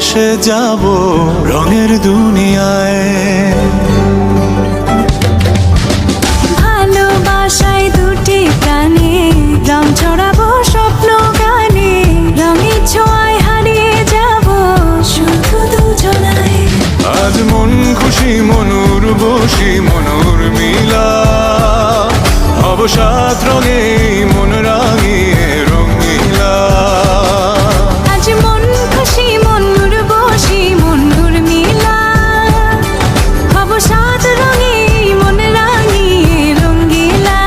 ভেসে যাব রঙের দুনিয়ায়। ভালোবাসায় দুটি প্রাণে রং ছড়াবো স্বপ্ন গানে, রঙের ছোঁয়ায় হারিয়ে যাব শুধু দুজনায়। আজ মন খুশি মনুর বসি মনুর মিলা, অবসাদ রঙে মন রাঙিয়ে রঙিলা। আজ মন খুশি মনুর বসি মনুর মিলা, অবসাদ রঙে মন রাঙিয়ে রঙ্গিলা।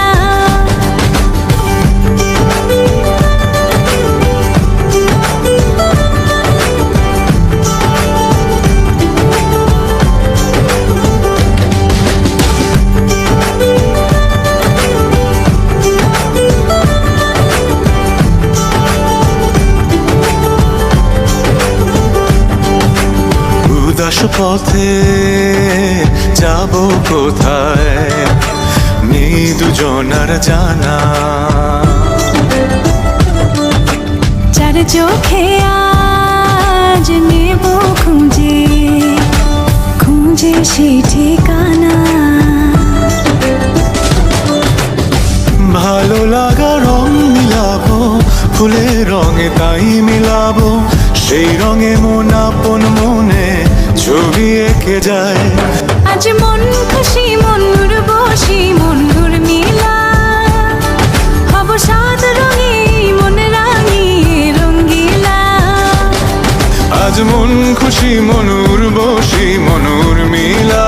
উদাস পথে যাব কোথায় নেই দুজনার জানা। চার চোখে আজ নেব খুঁজে খুঁজে সেই ঠিকানা। ভালো লাগা রং মিলাবো ফুলের রঙে তাই মিলাবো, সেই রঙে মন আপন মনে ছবি এঁকে যায়। আজ মন খুশি মনুর বসি মনুর মিলা, অবসাদ রঙে মন রাঙিয়ে রঙ্গিলা। আজ মন খুশি মনুর বসি মনুর মিলা,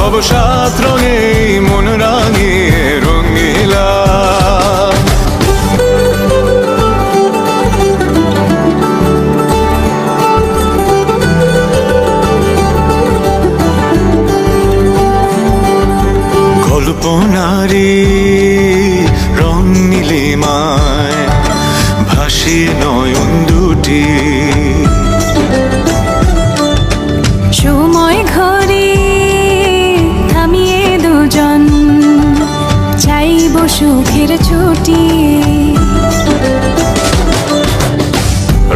অবসাদ রঙে মন রাঙিয়ে রঙিলা। কল্পনারি রং নীলিমায় ভাসি নয়ন দুটি, সময় ঘরে থামিয়ে দুজন চাইব সুখের ছুটি।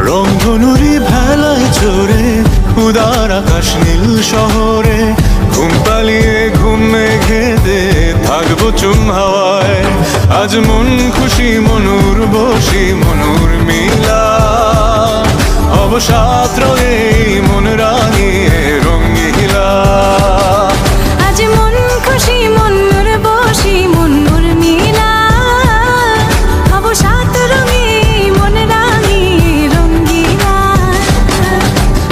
রংধনুরি ভেলায় চড়ে উদার আকাশ নীল শহরে, ঘুম পালিয়ে ঘুম মেঘেতে থাকবো চুম হাওয়ায়। আজ মন খুশি মনুর বসি মনুর মিলা, অবসাদ রঙে মন রাঙিয়ে রঙিলা। আজ মন খুশি মনুর বসি মনুর মিলা, অবসাদ রঙে মন রাঙিয়ে রঙ্গিলা।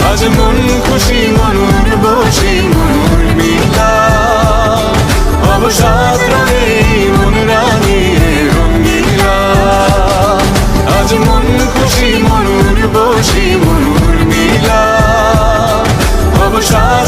আজ মন খুশি মনুর বসি মনুর মিলা, অবসাদ রঙে মন রাঙিয়ে রঙিলা। আজ মন খুশি মনুর বসি মনুর মিলা, অবসাদ